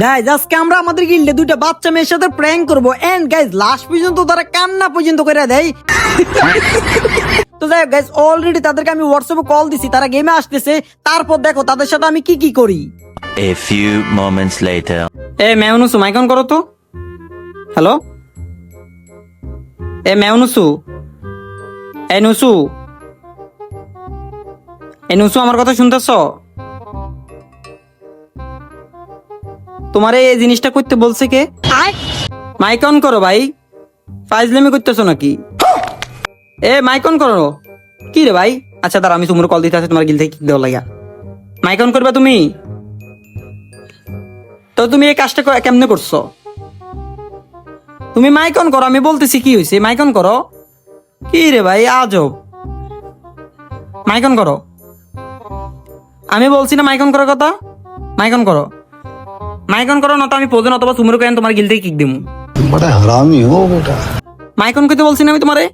Guys আজকে আমরা আমাদের গিল্ডে দুইটা বাচ্চা মেয়ের সাথে প্র্যাঙ্ক করবো এন্ড গাইজ লাস্ট পর্যন্ত তারা কান্না পর্যন্ত করে দেয়। তো যাই হোক গাইজ অলরেডি তাদেরকে আমি হোয়াটসঅ্যাপে কল দিছি, তারা গেমে আসতেছে। তারপর দেখো তাদের সাথে আমি কি কি করি। A few moments later. মেউনুসু মাইক অন করো তো। হ্যালো মেউনুসু, নুসু, নুসু আমার কথা শুনতেছ? তোমার এই জিনিসটা করতে বলছে কে? মাইক অন করো ভাই, ফাইজলামি করতেছো নাকি? মাইক অন করো। কি রে ভাই? আচ্ছা দাঁড়া, আমি তোমার কল দিতে আছে, তোমার গিল থেকে কিক দেওয়া লাগা। মাইক অন করবা তুমি? তো তুমি এই কাজটা কেমনে করছো? তুমি মাইক অন করো, আমি বলতেছি কি হয়েছে। মাইক অন করো। কি রে ভাই আজব, মাইক অন করো। আমি বলছি না মাইক অন করার কথা। মাইক অন করো, মাইক অন করো না তো আমি প্রয়োজন অথবা তুমি কেন তোমার গিল থেকে কিক দিমু। बड़ा हरामी हो बेटा। মাইক অন করতে বলছি না আমি তোমারে।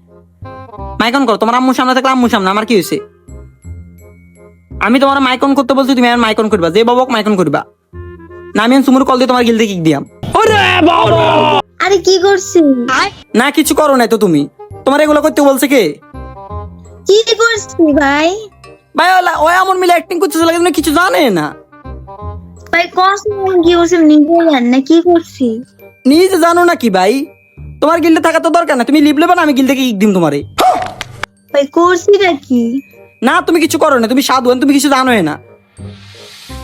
মাইক অন করো। তোমার আম্মুর সামনে থাকলে আম্মুর সামনে, আমার কি হয়েছে? আমি তোমার মাইক অন করতে বলছি, তুমি আমার মাইক অন করবা। যে বাবক মাইক অন করবা না, আমি সুমুর কল দিয়ে তোমার গিল থেকে কিক দিয়াম। আরে কি করছিস? না কিছু করো নাই তো তুমি। তোমার এগুলো করতে বলছে কে? কি করছিস ভাই? ভাই ওই এমন মিলে অ্যাক্টিং করতেছে লাগে তুমি কিছু জানে না। ভাই কসম কি করছিস নিজে জান না কি করছিস? নিজে জানো না কি ভাই? তোমার গিল্ডে থাকা তো দরকার না, তুমি লিভ লেবে না, আমি গিল থেকে কিক দিম তোমারে। ভাই করছিস কি? না তুমি কিছু করো না, তুমি সাধু, তুমি কিছু জানোই না।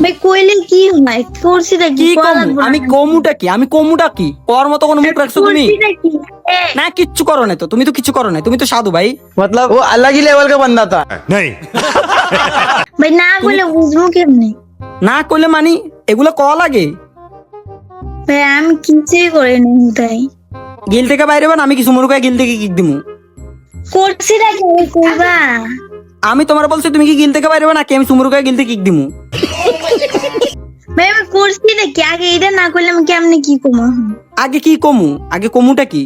ভাই কইলে কি হয়? করছিস কি? কি কমু? আমি কমুটা কি? আমি কমুটা কি? কর মতো কোনো মুখ রাখছো তুমি? না কিচ্ছু করো না তো, তুমি তো কিছু করো না, তুমি তো সাধু ভাই। मतलब वो अलग ही लेवल का बंदा था। ভাই না কইলে বুঝবো কেমনে? না করলে মানি এগুলো কল লাগে। ভাই আমি কিছুই করে নি তাই। গিল থেকে বাইরে হবেন, আমি কিছু মনে করে গিল থেকে কিক দিমু। করছিস কি কইবা? আমি তোমার বলছি তুমি কি গিল থেকে বাইরে হবে না, কি আমি সুমুর করে গিল থেকে কিক দিমু। ভাই আমি করছিস কি? আগে এটা না করলে আমি কেমনে কি কমা? আগে কি কমু? আগে কমুটা কি?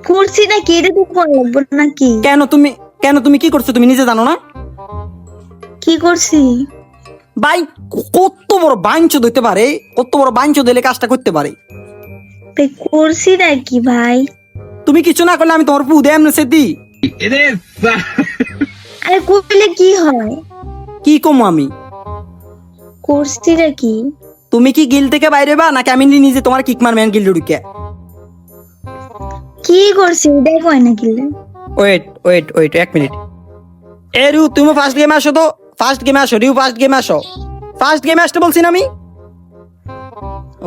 করছিস কি? এটা তো করা লাগবে নাকি? কেন তুমি কি করছো তুমি নিজে জানো না? কি করছি? ভাই কত বড় বাঞ্চ দিতে পারে, কত বড় বাঞ্চ দিলে কাজটা করতে পারে। ভাই করছিস কি ভাই? তুমি কিছু না করলে আমি তোমার পু দেম না সেদি। আরে কইলে কি হয়? কি কমু আমি? করছিস কি? তুমি কি গিল থেকে বাইরে বা নাকি আমি নিজে তোমার কিক মারবেন গিল্ডে ঢুকে? কি করছিস দেখো না কিলে? Wait 1 minute. রিউ তুমি ফার্স্ট গেমে আসো তো, ফার্স্ট গেমে আসো। রিউ ফার্স্ট গেমে আসো, ফার্স্ট গেমে আসতে বলছি না আমি।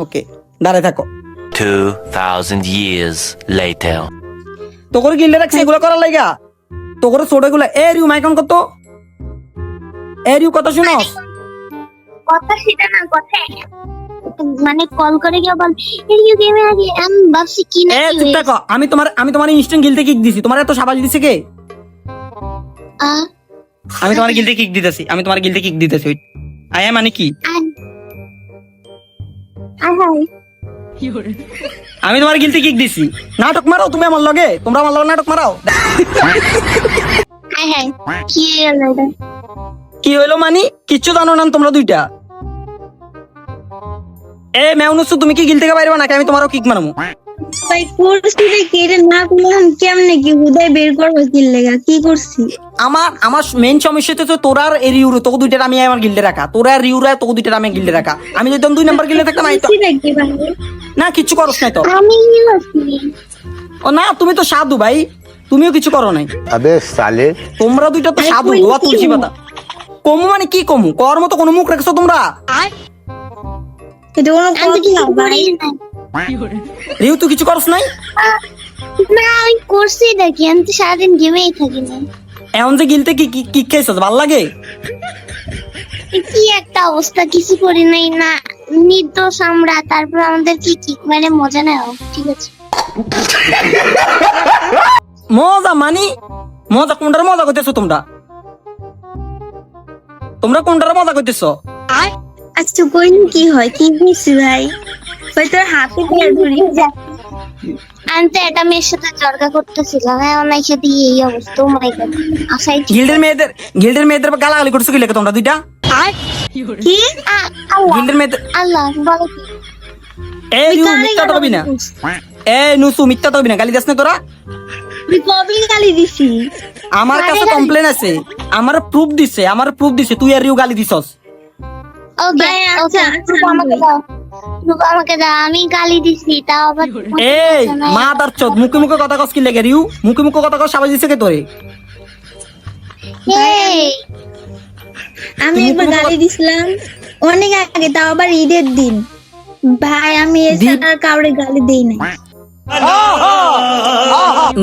ওকে দাঁড়ায় থাকো। 2000 years later. তো করে গিল্ডে রাখছি এগুলো করার লাগা, তো করে ছোট এগুলো। রিউ মাইক অন করতো। রিউ কথা শুনো। কথা সেটা না, কথা মানে কল করে কেউ বল এই গেমে আগে আমি ভাবছি কি না কি চুপ থাকো। আমি তোমার ইনস্ট্যান্ট গিলতে কিক দিছি, তোমার এত সাবাস দিছে কে? আমি তোমার গিলতে কিক দিতেছি, আমি তোমার গিলতে কিক দিতেছি। আয়া মানে কি? আমি তোমার গিলতে কিক দিছি। নাটক মারো তুমি আমার লগে, তোমরা আমার লগে নাটক মারাও। হাই হাই কি হলো এটা? কি হইলো মানে? কিচ্ছু জানো না তোমরা দুইটা। মেউনুসু তুমি কি গিল থেকে বাইরে নাকি আমি তোমারও কিক মারমু? ভাই করছিস কি? এটা না করলে আমি কেমনে কি উদয় বের করবো কি লেগা? কি করছি? আমার মেইন সমস্যা হচ্ছে তোরা আর রিউরে, তোকে দুইটা আমি আমার গিল্ডে রাখা। তোরা আর রিউরা তোকে দুইটা আমি গিল্ডে রাখা। আমি যদি 2 নাম্বার গিল্ডে থাকতাম আমি তো করছিস কি ভাই? না কিচ্ছু করছ নাই তো। আমি কি করছি? ও না তুমি তো সাধু ভাই, তুমিও কিছু করো নাই। अबे साले তোমরা দুইটা তো সাধু, গোয়া তুলসী পাতা। কমু মানে কি কমু? কর মতো কোনো মুখ রাখছো তোমরা? এটা কোনো আমি কি কথা ভাই? করি না? রিউ তুই কিছু করছ নাই? না আমি করছি নাকি? আমি তো সারাদিন গেমেই থাকি না। এখন যে গিলতে কি কি খাইছস ভাল লাগে? কি একটা অবস্থা, কিছু করি নাই না, নির্দোষ আমরা। তারপর আমাদের কি কি মানে মজা নাও, ঠিক আছে? মজা মানি মজা কোনটার মজা করতেছো তোমরা? তোমরা কোনটার মজা করতেছো? আচ্ছা কইলে কি হয়? কি করছি ভাই? ভাই তোর হাতে পেয়ে ধরি। আমি তো একটা মেয়ের সাথে জর্গা করতেছিলাম, এখন এসে দিয়ে এই অবস্থা। ও মাই গড, আশাই গিল্ডের মেয়েদের গালাগালি করছো কি লেগে তোমরা দুইটা? কি আল্লাহ গিল্ডের মেয়ে আল্লাহ বলো কি? এই রিউ কারে মিথ্যা তো গালি হবি না, দিছিস? এই নুসু মিথ্যা তো হবি না, গালি দিস না তোরা। তুই কবে গালি দিছি? আমার কারে কাছে গালি কমপ্লেন আছে, আমার প্রুফ দিছে তুই আর রিউ গালি দিছস। ওকে ভাই, আচ্ছা, ওকে আচ্ছা, রূপা আমাকে দাও, রূপা আমাকে দাও, আমি গালি দিছি তাও আবার এই মা তার চোদ, মুখে মুখে কথা কস কি লেগে রিউ, মুখে মুখে কথা কস সাবাস দিছে কে তোরে? এই আমি একবার গালি দিছিলাম অনেক আগে, তাও আবার ঈদের দিন। ভাই আমি এছাড়া আর কাউরে গালি দেই নাই।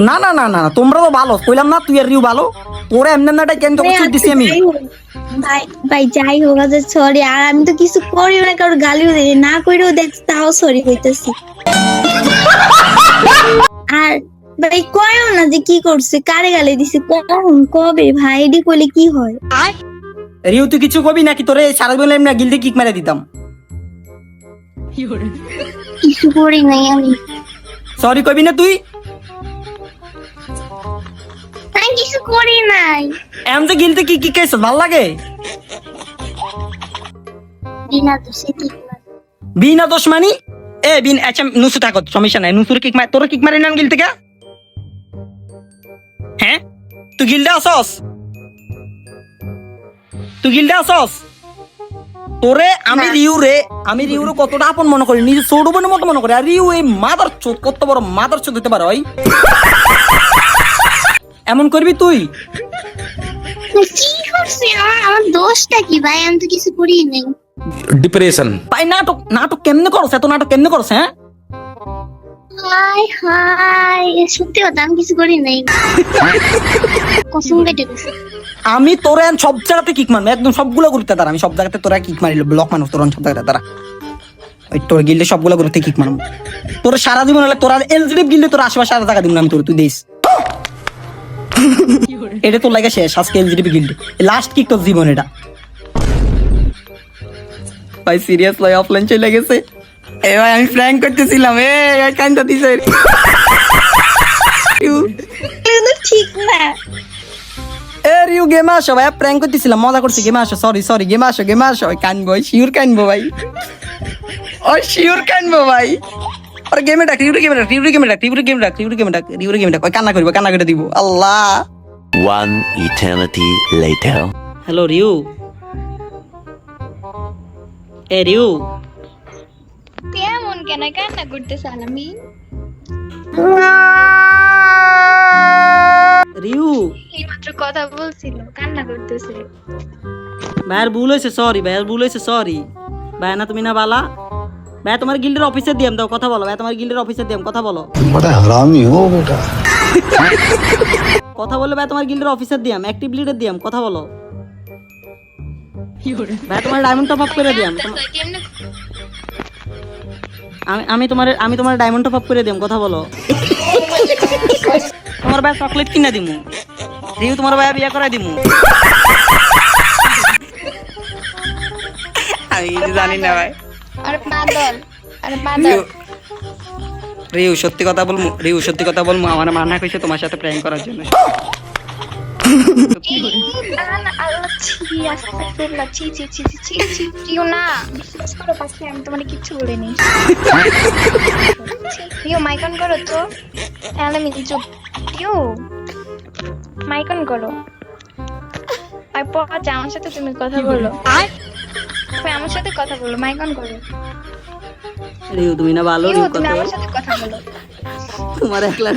না না না না, তোমরা তো ভালো, কইলাম না তুই আর রিউ ভালো, ওরা এমনি নাটাই কেন তোকে চুট দিছি আমি। যাই হোক, ভাই ভাই যাই হোক, আচ্ছা সরি। আর আমি তো কিছু করিও না, কারোর গালিও দিই না, কইরেও দেখ তাও সরি কইতেছি। আর ভাই কয়ও না যে কি করছে, কারে গালি দিছে, কখন কবে ভাই, এডি কইলে কি হয়? রিউ তুই কিছু কবি নাকি, তোরে সারা জীবন এমনি গিল্ডে কিক মেরে দিতাম। কিছু করি নাই আমি, সরি কবি না তুই? আমি কিছু করি নাই। এম যে গিল্ডে কি কি খাইছ ভাল লাগে? বিনা দোষে ঠিক না। বিনা দোষ মানি এ বিন, আচ্ছা নুসু থাকো সমস্যা নাই, নুসুর কিক মার, তোর কিক মারি না গিল থেকে। হ্যাঁ তুই গিল্ডে আসস, তুই গিল্ডে আসস, তোরে আমি রিউরে কতটা আপন মনে করি, নিজে ছোট বোনের মতো মনে করি। আর রিউ এই মাদার চোদ, কত বড় মাদার চোদ হতে পারে ভাই, এমন করবি তুই? কি করছি আমার দোষটা কি ভাই? আমি তো কিছু করি নাই। डिप्रेशन ভাই নাটক নাটক কেমনে করছ, এত নাটক কেমনে করছ? হ্যাঁ হাই হাই, সত্যি কথা আমি কিছু করি নাই, কসম কেটে গেছে। আমি তোরে সব জায়গাতে কিক মারবো, একদম সবগুলো গ্রুপতে তারা, আমি সব জায়গাতে তোরা কিক মারিল, ব্লক মানুষ তোর সব জায়গাতে তারা, ওই তোর গিল্ডে সবগুলো গ্রুপতে কিক মারবো। তোর সারা জীবন হলে তোরা এলজিডিপ গিল্ডে তোর আশেপাশে আর জায়গা দিব না আমি তোর, তুই দিস এটা তোর লাগে শেষ আজকে এলজিডিপি গিল্ডে লাস্ট কিক তোর জীবন এটা। ভাই সিরিয়াস ভাই অফলাইন চলে গেছে, এ ভাই আমি প্র্যাঙ্ক করতেছিলাম, এ কাইন্দা দিছে এগুলো তো ঠিক না। এ রিউ গেমে আসো ভাই, প্র্যাঙ্ক করতেছিলাম, মজা করছি, গেমে আসো, সরি গেমে আসো, ওই কানবো, ওই শিওর কানবো ভাই, ওই শিওর কানবো ভাই। আর গেমে ডাক, রিউরে গেমে ডাক, ওই কান্না করে দিব। আল্লাহ 1 eternity later. হ্যালো রিউ, এ রিউ, তেমন কেন কান্না করতেছ আলামি? রিউ এইমাত্র কথা বলছিল, কান্না করতেছে। ভাইয়ের ভুল হয়েছে, সরি ভাই, না তুমি না বালা ভাই, তোমার গিল্ডের অফিসে দিয়াম দাও কথা বলো ভাই, তোমার গিল্ডের অফিসে দিয়াম কথা বলো, बड़ा हरामी हो बेटा। কথা বলে ভাই, তোমার গিল্ডের অফিসার দিয়াম, অ্যাক্টিভ লিডার দিয়াম কথা বলো ভাই, তোমার ডায়মন্ড টপ আপ করে দিয়াম, আমি তোমার ডায়মন্ড টপ আপ করে দিয়াম কথা বলো। তোমার ভাই চকলেট কিনা দিমু, রিউ তোমার ভাই বিয়ে করাই দিমু। আমি জানি না ভাই, আর পাদল, আর পাদল। রিউ সত্যি কথা বলমু, আমার মানা কইছে তোমার সাথে প্র্যাঙ্ক করার জন্য। আল্লাহ ছি, আস্তাগফিরুল্লাহ, ছি ছি ছি ছি ছি, প্রিয় না, বিশ্বাস করো পাখি, আমি তোমাকে কিচ্ছু বলিনি। প্রিয় মাইক অন করো তো, তাহলে আমি চুপ। প্রিয় মাইক অন করো, আর পজ আমার সাথে তুমি কথা বলো, আমার সাথে কথা বলো, মাইক অন করো। রিউ তুমি না ভালো, প্রিয় রিউ তুমি কথা আমার বলো, সাথে কথা বলো। তোমার একলা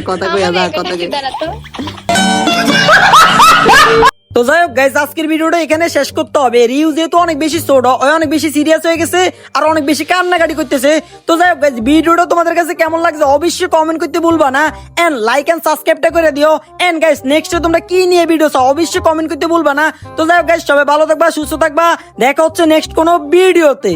কথা কই, কথা কই। দাঁড়াতো। তো যাই হোক গাইস, আজকের ভিডিওটা এখানে শেষ করতে হবে। রিউ যেহেতু অনেক বেশি ছোট, অনেক বেশি সিরিয়াস হয়ে গেছে আর অনেক বেশি কান্নাকাটি করতেছে। তো যাই হোক গাইস, ভিডিওটা তোমাদের কাছে কেমন লাগছে অবশ্যই কমেন্ট করতে ভুলবা না, এন্ড লাইক এন্ড সাবস্ক্রাইবটা করে দিও। এন্ড গাইস নেক্সটে তোমরা কি নিয়ে ভিডিও চাও অবশ্যই কমেন্ট করতে ভুলবা না। তো যাই হোক গাইস, সবাই ভালো থাকবা, সুস্থ থাকবা, দেখা হচ্ছে নেক্সট কোনো ভিডিওতে।